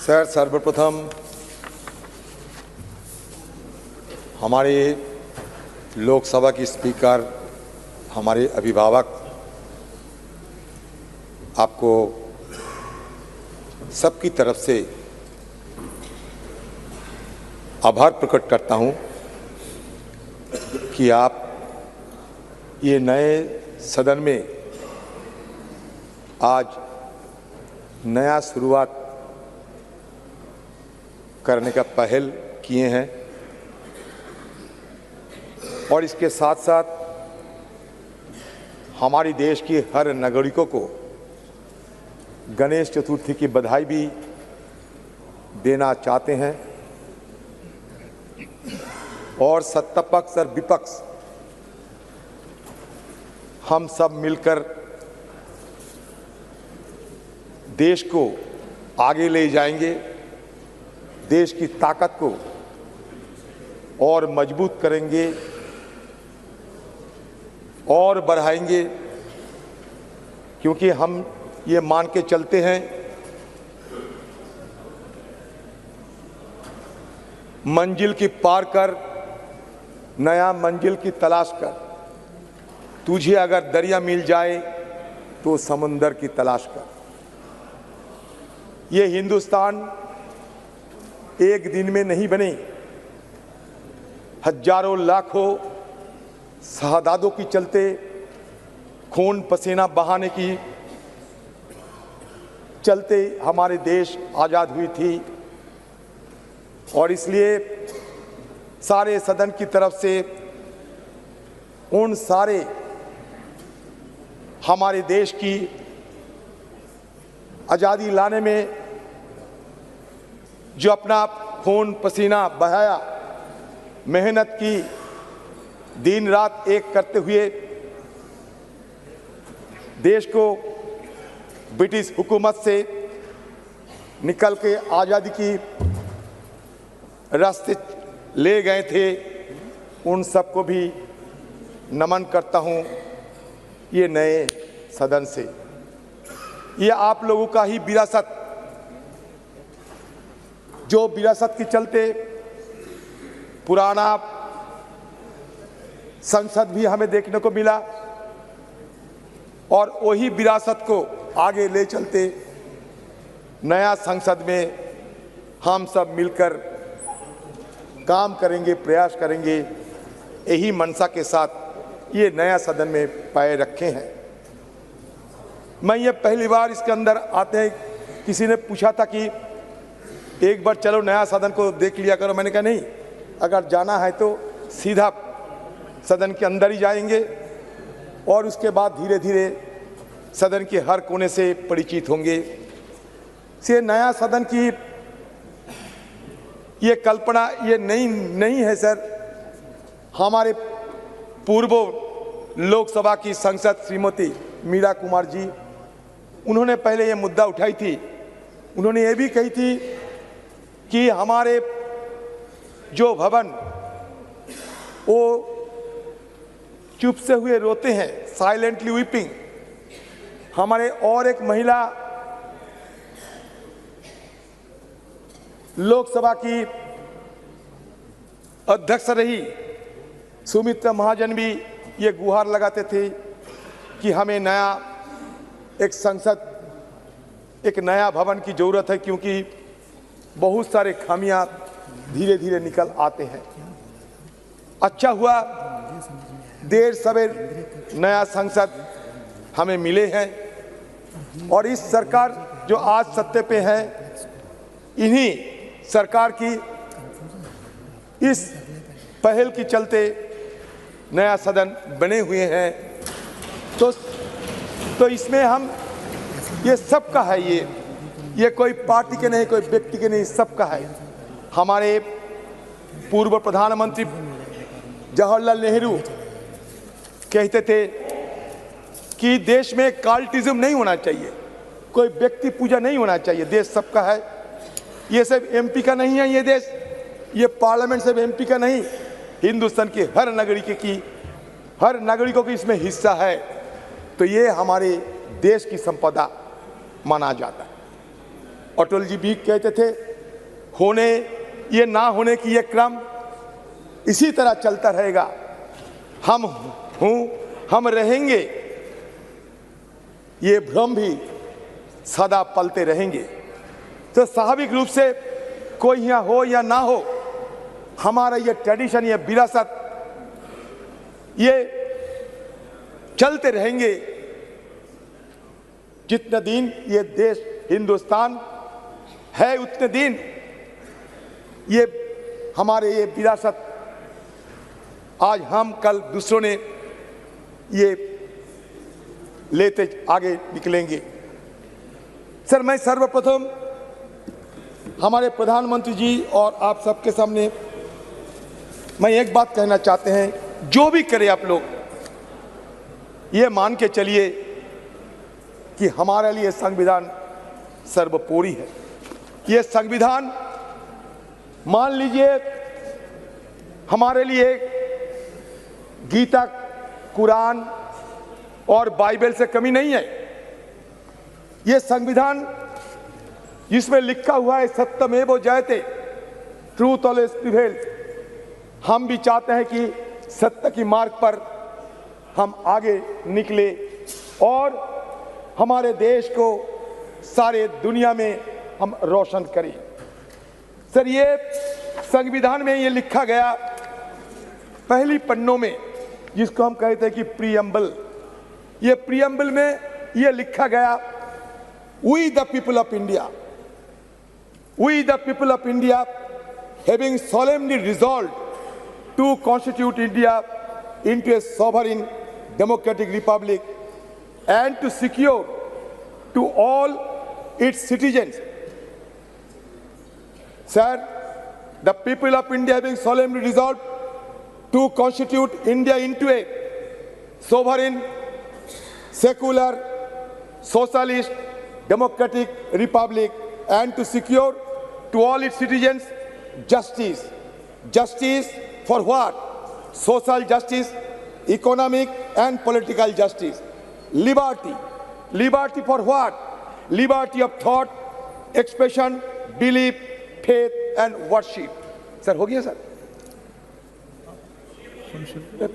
Sir, सर्वप्रथम हमारे लोकसभा की स्पीकर, हमारे अभिभावक, आपको सबकी तरफ से आभार प्रकट करता हूं कि आप ये नए सदन में आज नया शुरुआत करने का पहल किए हैं और इसके साथ साथ हमारी देश के हर नागरिकों को गणेश चतुर्थी की बधाई भी देना चाहते हैं और सत्ता पक्ष और विपक्ष हम सब मिलकर देश को आगे ले जाएंगे, देश की ताकत को और मजबूत करेंगे और बढ़ाएंगे, क्योंकि हम ये मान के चलते हैं मंजिल की पार कर, नया मंजिल की तलाश कर। तुझे अगर दरिया मिल जाए तो समुंदर की तलाश कर। ये हिंदुस्तान एक दिन में नहीं बने, हजारों लाखों शहादतों की चलते, खून पसीना बहाने की चलते हमारे देश आज़ाद हुई थी और इसलिए सारे सदन की तरफ से उन सारे हमारे देश की आज़ादी लाने में जो अपना खून पसीना बहाया, मेहनत की, दिन रात एक करते हुए देश को ब्रिटिश हुकूमत से निकल के आज़ादी की रास्ते ले गए थे, उन सबको भी नमन करता हूं। ये नए सदन से ये आप लोगों का ही विरासत, जो विरासत के चलते पुराना संसद भी हमें देखने को मिला और वही विरासत को आगे ले चलते नया संसद में हम सब मिलकर काम करेंगे, प्रयास करेंगे। यही मंशा के साथ ये नया सदन में पैर रखे हैं। मैं ये पहली बार इसके अंदर आते हैं, किसी ने पूछा था कि एक बार चलो नया सदन को देख लिया करो। मैंने कहा नहीं, अगर जाना है तो सीधा सदन के अंदर ही जाएंगे और उसके बाद धीरे धीरे सदन के हर कोने से परिचित होंगे। ये नया सदन की ये कल्पना ये नहीं है सर। हमारे पूर्व लोकसभा की सांसद श्रीमती मीरा कुमार जी, उन्होंने पहले ये मुद्दा उठाई थी। उन्होंने ये भी कही थी कि हमारे जो भवन वो चुप से हुए रोते हैं, साइलेंटली वीपिंग। हमारे और एक महिला लोकसभा की अध्यक्ष रही, सुमित्रा महाजन, भी ये गुहार लगाते थे कि हमें नया एक संसद, एक नया भवन की जरूरत है, क्योंकि बहुत सारे खामियां धीरे धीरे निकल आते हैं। अच्छा हुआ देर सवेर नया संसद हमें मिले हैं और इस सरकार जो आज सत्ते पे है, इन्हीं सरकार की इस पहल की चलते नया सदन बने हुए हैं। तो इसमें हम ये सबका है, ये कोई पार्टी के नहीं, कोई व्यक्ति के नहीं, सबका है। हमारे पूर्व प्रधानमंत्री जवाहरलाल नेहरू कहते थे कि देश में कार्टिज्म नहीं होना चाहिए, कोई व्यक्ति पूजा नहीं होना चाहिए, देश सबका है। ये सिर्फ एमपी का नहीं है, ये देश, ये पार्लियामेंट सिर्फ एमपी का नहीं, हिंदुस्तान के हर नागरिकों की इसमें हिस्सा है। तो ये हमारे देश की संपदा माना जाता है। अटल जी भी कहते थे, होने ये ना होने की ये क्रम इसी तरह चलता रहेगा, हम हूं हम रहेंगे, ये भ्रम भी सदा पलते रहेंगे। तो स्वाभाविक रूप से कोई यहाँ हो या ना हो, हमारा ये ट्रेडिशन, ये विरासत, ये चलते रहेंगे जितने दिन ये देश हिंदुस्तान है, उतने दिन ये हमारे ये विरासत आज हम कल दूसरों ने ये लेते आगे निकलेंगे। सर, मैं सर्वप्रथम हमारे प्रधानमंत्री जी और आप सबके सामने मैं एक बात कहना चाहते हैं, जो भी करें आप लोग ये मान के चलिए कि हमारे लिए संविधान सर्वोपरि है। ये संविधान मान लीजिए हमारे लिए गीता, कुरान और बाइबल से कमी नहीं है। ये संविधान जिसमें लिखा हुआ है सत्यमेव जयते, ट्रूथ ऑलवेज प्रिवेल्स, हम भी चाहते हैं कि सत्य की मार्ग पर हम आगे निकले और हमारे देश को सारे दुनिया में हम रोशन करें। सर, ये संविधान में ये लिखा गया पहली पन्नों में, जिसको हम कहते हैं कि प्रीएम्बल, ये प्रीएम्बल में ये लिखा गया, we the people of India, we the people of India, having solemnly resolved to constitute India into a sovereign democratic republic and to secure to all its citizens. Sir, the people of India having solemnly resolved to constitute India into a sovereign, secular, socialist, democratic republic and to secure to all its citizens justice. Justice for what? Social justice, economic and political justice. Liberty. Liberty for what? Liberty of thought, expression, belief, faith and worship. Sir, हो गया sir?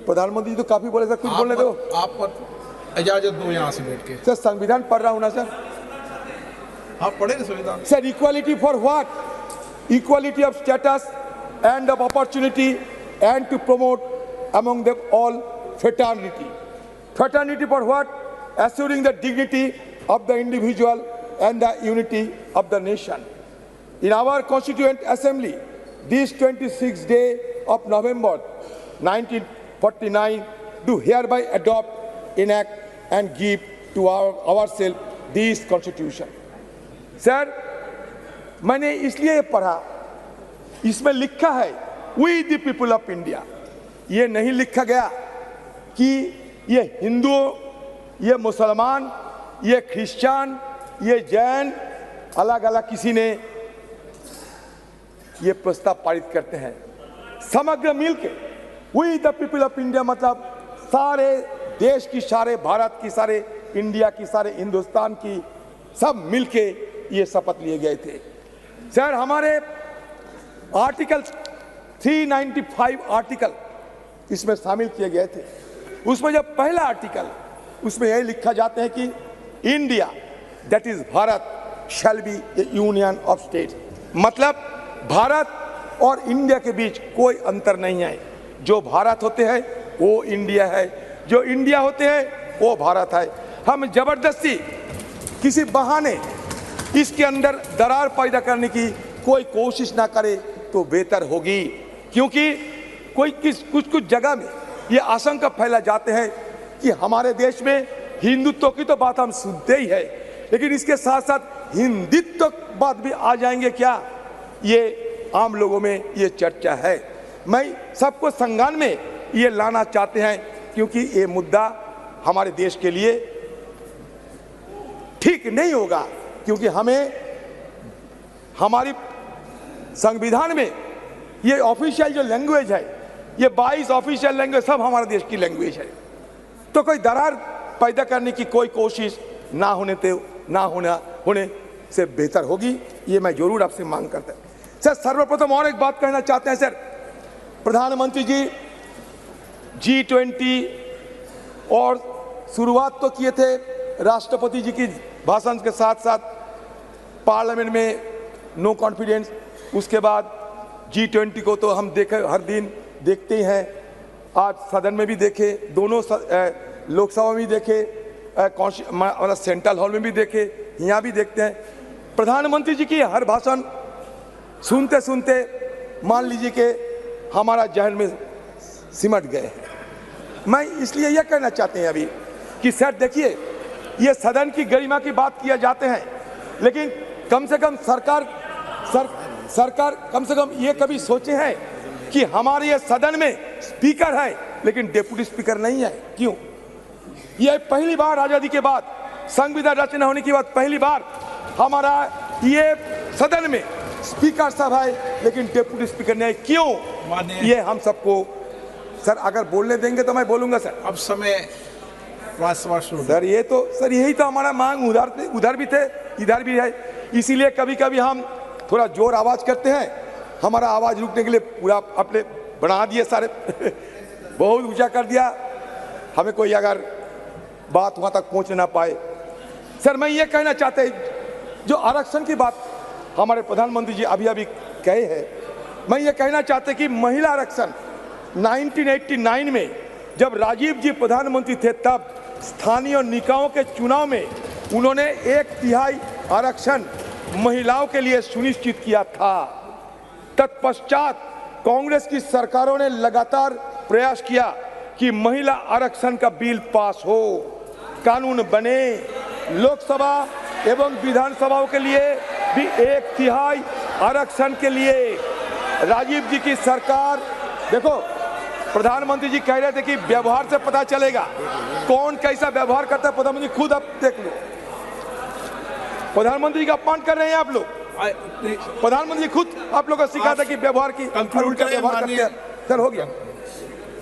प्रधानमंत्री तो काफी बोले sir, कुछ बोलने दो। आप इजाजत दो यहाँ से बैठ के। सर, संविधान पढ़ रहा हूँ ना सर। आप पढ़े ना संविधान? Sir, equality for what? Equality of status and of opportunity and to promote among them all fraternity. Fraternity for what? Assuring the dignity of the individual and the unity of the nation. In our Constituent Assembly, this 26th day of November 1949, do hereby adopt, enact and give to ourselves this Constitution. Sir, मैंने इसलिए पढ़ा, इसमें लिखा है we the people of India. ये नहीं लिखा गया कि ये हिंदू, ये मुसलमान, ये क्रिश्चियन, ये जैन, अलग अलग किसी ने ये प्रस्ताव पारित करते हैं। समग्र मिलके we the people of India मतलब सारे देश की, सारे भारत की, सारे इंडिया की, सारे हिंदुस्तान की, सब मिलके ये शपथ लिए गए थे। सर, हमारे आर्टिकल 395 आर्टिकल इसमें शामिल किए गए थे। उसमें जब पहला आर्टिकल, उसमें यही लिखा जाता है कि India that is Bharat shall be A union of states, मतलब भारत और इंडिया के बीच कोई अंतर नहीं है। जो भारत होते हैं वो इंडिया है, जो इंडिया होते हैं वो भारत है। हम जबरदस्ती किसी बहाने इसके अंदर दरार पैदा करने की कोई कोशिश ना करे तो बेहतर होगी, क्योंकि कुछ जगह में ये आशंका फैला जाते हैं कि हमारे देश में हिंदुत्व की तो बात हम सुनते ही है, लेकिन इसके साथ साथ हिंदुत्व बात भी आ जाएंगे क्या, ये आम लोगों में ये चर्चा है। मैं सबको संज्ञान में ये लाना चाहते हैं, क्योंकि ये मुद्दा हमारे देश के लिए ठीक नहीं होगा, क्योंकि हमें हमारी संविधान में ये ऑफिशियल जो लैंग्वेज है, ये 22 ऑफिशियल लैंग्वेज सब हमारे देश की लैंग्वेज है, तो कोई दरार पैदा करने की कोई कोशिश ना होने से बेहतर होगी, ये मैं जरूर आपसे मांग करता हूं। सर सर्वप्रथम और एक बात कहना चाहते हैं सर, प्रधानमंत्री जी G20 और शुरुआत तो किए थे राष्ट्रपति जी की भाषण के साथ साथ पार्लियामेंट में नो कॉन्फिडेंस, उसके बाद G20 को तो हम देखे हर दिन देखते ही हैं, आज सदन में भी देखे, दोनों लोकसभा में भी देखे, मतलब सेंट्रल हॉल में भी देखे, यहाँ भी देखते हैं। प्रधानमंत्री जी की हर भाषण सुनते सुनते मान लीजिए कि हमारा जहन में सिमट गए हैं। मैं इसलिए यह कहना चाहते हैं अभी कि सर देखिए, ये सदन की गरिमा की बात किया जाते हैं, लेकिन कम से कम सरकार कम से कम ये कभी सोचे हैं कि हमारे ये सदन में स्पीकर है लेकिन डेप्यूटी स्पीकर नहीं है, क्यों? ये पहली बार आजादी के बाद, संविधान रचना होने के बाद पहली बार हमारा ये सदन में स्पीकर साहब है लेकिन डेप्यूटी स्पीकर नहीं, क्यों? ये हम सबको सर अगर बोलने देंगे तो मैं बोलूंगा सर। अब समय सर ये तो सर यही तो हमारा मांग उधर भी थे इधर भी है, इसीलिए कभी कभी हम थोड़ा जोर आवाज करते हैं, हमारा आवाज रुकने के लिए पूरा अपने बढ़ा दिए सारे बहुत ऊंचा कर दिया, हमें कोई अगर बात वहां तक पहुंच ना पाए। सर मैं ये कहना चाहते जो आरक्षण की बात हमारे प्रधानमंत्री जी अभी अभी कहे हैं, मैं ये कहना चाहते कि महिला आरक्षण 1989 में जब राजीव जी प्रधानमंत्री थे तब स्थानीय निकायों के चुनाव में उन्होंने 1/3 आरक्षण महिलाओं के लिए सुनिश्चित किया था। तत्पश्चात कांग्रेस की सरकारों ने लगातार प्रयास किया कि महिला आरक्षण का बिल पास हो, कानून बने, लोकसभा एवं विधानसभाओं के लिए भी 1/3 आरक्षण के लिए राजीव जी की सरकार, देखो प्रधानमंत्री जी कह रहे थे कि व्यवहार से पता चलेगा कौन कैसा व्यवहार करता है, प्रधानमंत्री खुद अब देख लो, प्रधानमंत्री का अपमान कर रहे हैं आप लोग, प्रधानमंत्री खुद आप लोगों को सिखाता कि व्यवहार की उल्टा व्यवहार करते हैं। सर हो गया,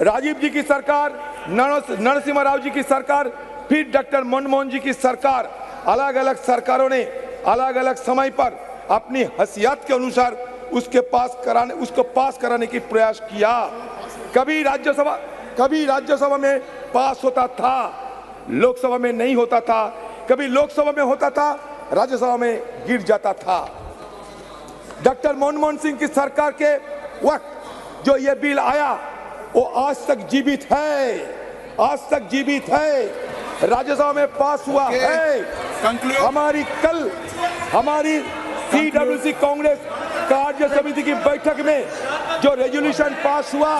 राजीव जी की सरकार, नरसिम्हा राव जी की सरकार, फिर डॉक्टर मनमोहन जी की सरकार, अलग अलग सरकारों ने अलग अलग समय पर अपनी हैसियत के अनुसार उसको पास कराने की प्रयास किया। कभी राज्यसभा में पास होता था, लोकसभा में नहीं होता था, कभी लोकसभा में होता था, राज्यसभा में गिर जाता था। डॉक्टर मनमोहन सिंह की सरकार के वक्त जो ये बिल आया वो आज तक जीवित है, राज्यसभा में पास हुआ है। हमारी CWC कांग्रेस कार्य समिति की बैठक में जो रेजोल्यूशन पास हुआ,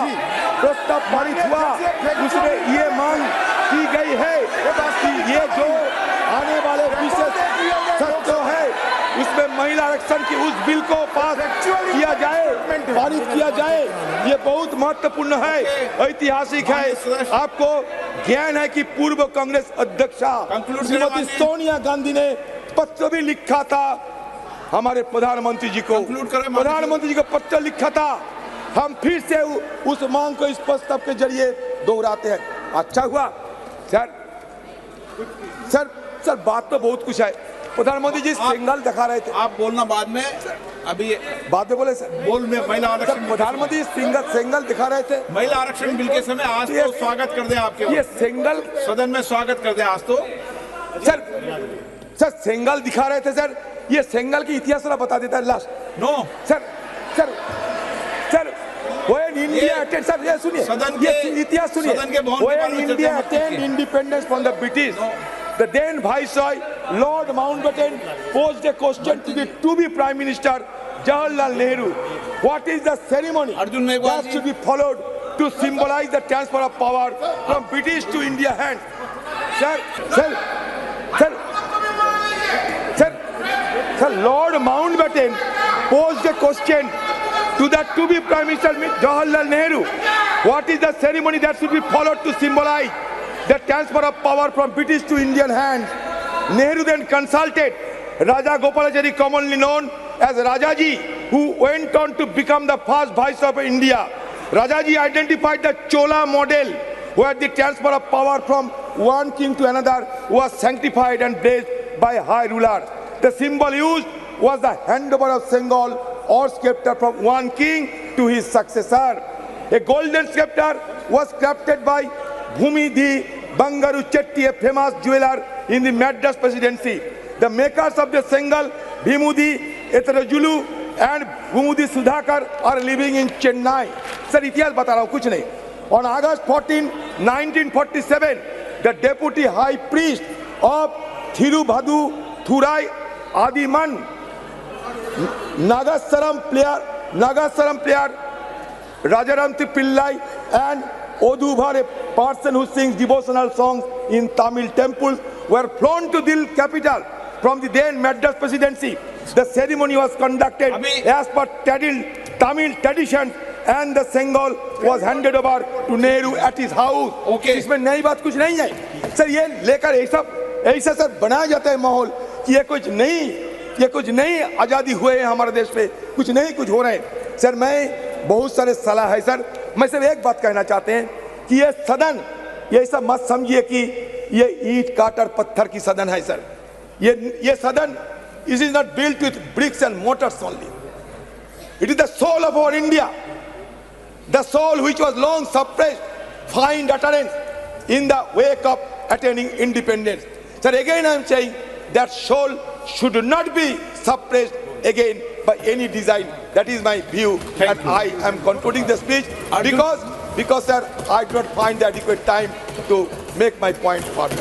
प्रस्ताव पारित हुआ, उसमें ये मांग की गई है कि ये जो आने वाले विशेष सत्र है उसमें महिला आरक्षण की उस बिल को पास किया जाए, पारित किया जाए। ये बहुत महत्वपूर्ण है, ऐतिहासिक है। आपको ज्ञान है कि पूर्व कांग्रेस अध्यक्षा श्रीमती सोनिया गांधी ने पत्र भी लिखा था हमारे प्रधानमंत्री जी को, पत्र लिखा था। हम फिर से उस मांग को इस प्रस्ताव के जरिए दोहराते हैं। अच्छा हुआ सर बात तो बहुत कुछ है। प्रधानमंत्री जी सिंगल दिखा रहे थे, आप बोलना बाद में, अभी बाद में बोले सर, बोल में महिला आरक्षण। प्रधानमंत्री सिंगल दिखा रहे थे महिला आरक्षण बिल के समय। आज तो स्वागत कर दें आपके, ये सिंगल सदन में स्वागत कर दें आज तो। सर सिंगल दिखा रहे थे सर, ये सिंगल की इतिहास बता देता है last. No sir when India attained, sir ये सुनिए, ये इतिहास सुनिए, when India attained independence from the British, the then Viceroy Lord Mountbatten posed a question to the to-be Prime Minister Jawaharlal Nehru. What is the ceremony that should be followed to symbolize the transfer of power from British to India hands? Sir, Lord Mountbatten posed a question to the to-be Prime Minister Jawaharlal Nehru. What is the ceremony that should be followed to symbolize the transfer of power from British to Indian hands? Nehru then consulted Raja Gopalachari, commonly known as Rajaji, who went on to become the first Viceroy of India. Rajaji identified the Chola model, where the transfer of power from one king to another was sanctified and blessed by high ruler. The symbol used was the handover of Sengal or scepter from one king to his successor. A golden scepter was crafted by Bhumidhi Bangaru Chetty, a famous jeweler in the Madras presidency. The makers of the Sengal, Bhimudi Etarajulu and Bhumudi Sudhakar are living in Chennai. Sir, इतिहास बता रहा हूँ कुछ नहीं. On August 14, 1947, the deputy high priest of Thirubhadu Thurai Adiman Nagasaram player Rajaramti Pillai and Odubhar, a person who sings devotional songs in Tamil temples, were flown to Dil capital from the then Madras presidency. The ceremony was conducted as per Tamil tradition and the Sengal was handed over to Nehru at his house. Okay. इसमें नई बात कुछ नहीं है sir. ये लेकर ऐसा sir बनाया जाता है माहौल कि ये कुछ नहीं आज़ादी हुए हैं हमारे देश पे, कुछ नहीं कुछ हो रहे हैं. सर मैं बहुत सारे सलाह है सर. मैं सिर्फ एक बात कहना चाहते हैं कि ये सदन, ये ऐसा मत समझिए कि ये ईंट काट और पत्थर की सदन है सर. ये सदन, it is not built with bricks and mortars only. It is the soul of our India. The soul which was long suppressed, find utterance in the wake of attaining independence. Sir, again I am saying that soul should not be suppressed again by any design. That is my view. Thank and you. I am concluding the speech because sir, I do not find the adequate time to make my point further.